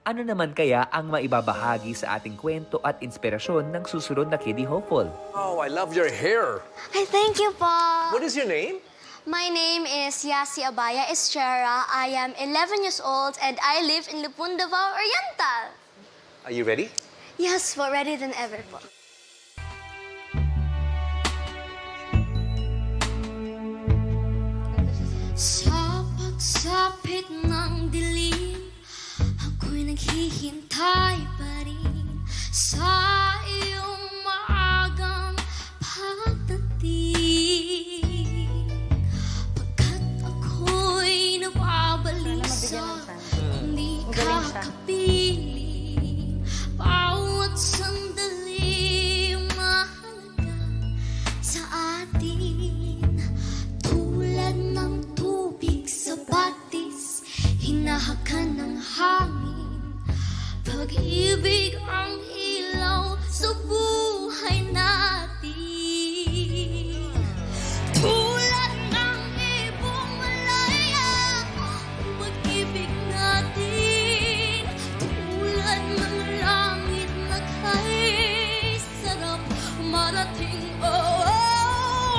Ano naman kaya ang maibabahagi sa ating kwento at inspirasyon ng susunod na Kiddie Hopeful? Oh, I love your hair. Ay, thank you po. What is your name? My name is Yasi Abaya Estrera. I am 11 years old and I live in Lupon, Davao Oriental. Are you ready? Yes, more ready than ever po. Sa pagsapit ng dilim, ako'y naghihintay pa rin sa iyong maagang pagdating. Pagkat ako'y nababalisa, hindi ka kapiling. Bawat sandali mahalaga sa atin. Tulad ng tubig sa batis, hinahakan ng hangin. Pag-ibig ang ilaw sa buhay natin. Tulad ng ibong malaya, ang pag-ibig natin. Tulad ng langit na kay sarap marating. Oh,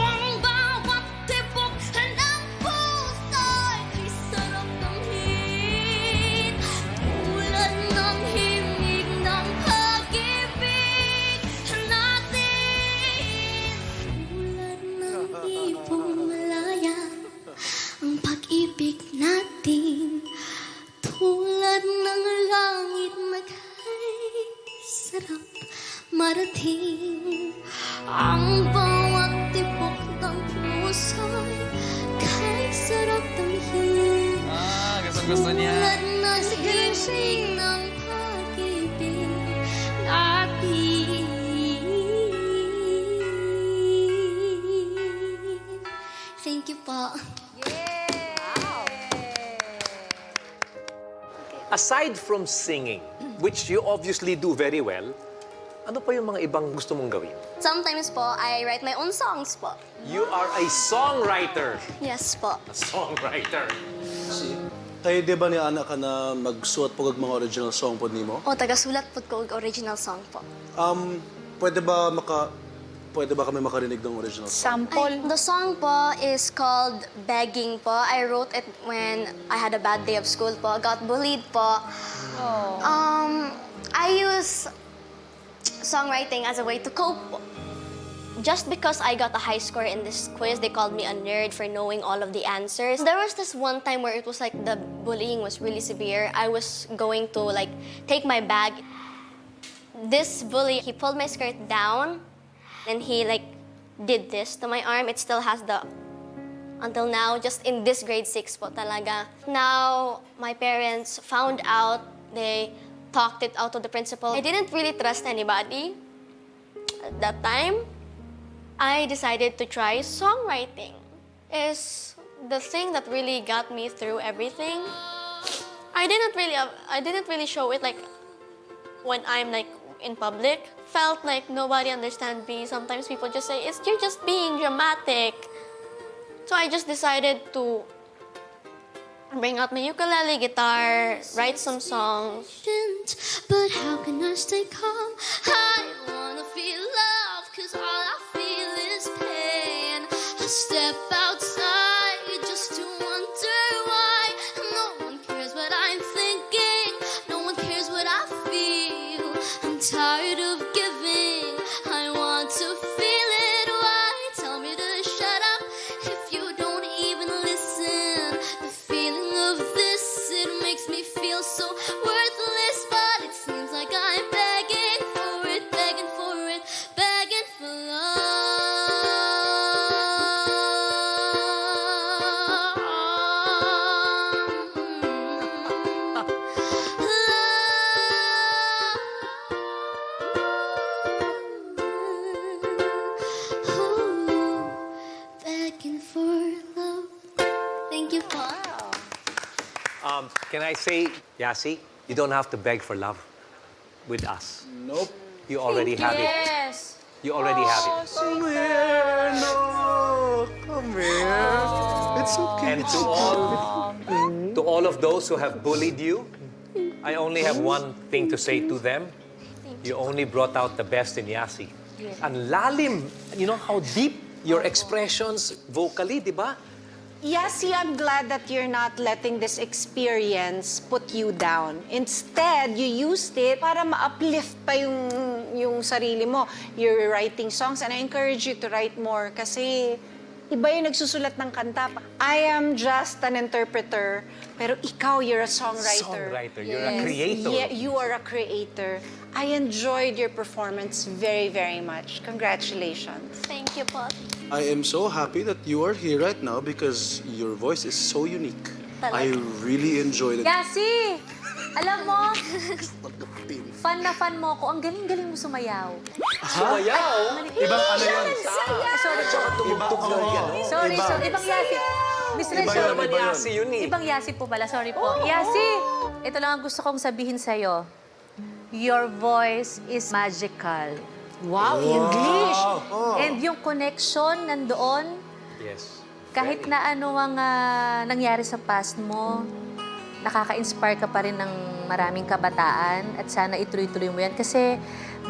ang bawat tibok ng puso'y kay sarap damhin. Tulad ng himig ng pag-ibig natin. Tulad ng ibong malaya, ang pag-ibig natin. Tulad ng langit na kay sarap marating. Ang bawat tibok ng puso'y kay sarap damhin. Gusto niya. Tulad ng himig ng pag-ibig natin. Thank you po. Aside from singing, which you obviously do very well, ano pa yung mga ibang gusto mong gawin? Sometimes po, I write my own songs po. You are a songwriter. Yes po. A songwriter. Tayo di ba ni anak ka na magsuot po kag mga original song po nimo? O, tagasulat po ko og original song po. Pwede ba kami makarinig ng original song? The song po is called Begging po. I wrote it when I had a bad day of school po. Got bullied po. I use songwriting as a way to cope po. Just because I got a high score in this quiz, they called me a nerd for knowing all of the answers. There was this one time where it was like the bullying was really severe. I was going to like take my bag. This bully, he pulled my skirt down and he like did this to my arm. It still has the, until now, just in this grade 6 po talaga. Now, my parents found out, they talked it out to the principal. I didn't really trust anybody at that time. I decided to try songwriting. It's the thing that really got me through everything. I didn't really show it like when I'm like in public. Felt like nobody understands me. Sometimes people just say, you're just being dramatic. So I just decided to bring out my ukulele, guitar, write some songs. But how can I stay calm? I wanna feel love, 'cause all I feel is pain. I step outside just to wonder why no one cares what I'm thinking. No one cares what I feel. I'm tired of giving. I want to feel it. Why tell me to shut up if you don't even listen? The feeling of this, it makes me feel so worthless. But it seems like I'm begging for it, begging for it, begging for love. Begging for love. Thank you po. Can I say, Yasi, you don't have to beg for love with us. Nope. You already have it. Yes. You already have it. Come here, no. Come here. It's okay. And to all of those who have bullied you, I only have one thing to say to them. You only brought out the best in Yasi. Ang lalim. You know how deep your expressions vocally, di ba? Yasi, I'm glad that you're not letting this experience put you down. Instead, you used it para ma-uplift pa yung sarili mo. You're writing songs and I encourage you to write more kasi iba yung nagsusulat ng kanta. I am just an interpreter, pero ikaw, you're a songwriter. Songwriter. You're a creator. Yeah, you are a creator. I enjoyed your performance very, very much. Congratulations. Thank you po. I am so happy that you are here right now because your voice is so unique. I really enjoyed it. Yasi! Alam mo, fan na fan mo ko. Ang galing-galing mo sumayaw. Sumayaw. Ibang ano yan? Sorry. Tumugtog na yan. Sorry. Ibang Yasi. Miss Iba Rachel, yun, naman iba yun. Yasi yun eh. ibang Yasi po pala. Sorry po. Yasi, ito lang ang gusto kong sabihin sa'yo. Your voice is magical. Wow, English! And yung connection nandoon, Yes. kahit na ano ang nangyari sa past mo, nakaka-inspire ka pa rin ng maraming kabataan at sana ituloy-tuloy mo yan kasi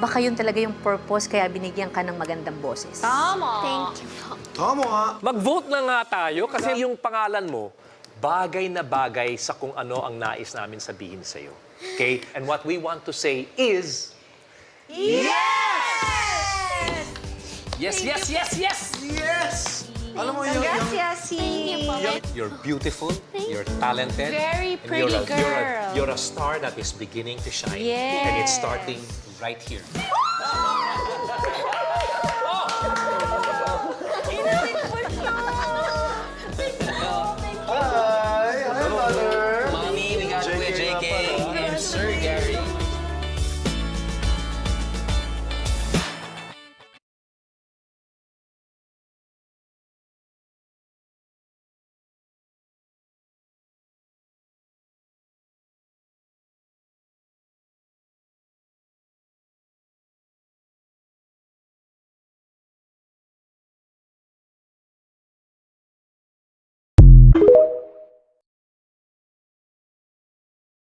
baka yun talaga yung purpose kaya binigyan ka ng magandang boses. Tama! Thank you po. Tama nga. Mag-vote na nga tayo kasi yung pangalan mo, bagay na bagay sa kung ano ang nais namin sabihin sa'yo. Okay? And what we want to say is... Yes, yes, yes, yes! Yes! Alam mo yun, Congrats, Yasi! You're beautiful, you're talented. Very and pretty you're a girl. You're a star that is beginning to shine. Yes. And it's starting right here.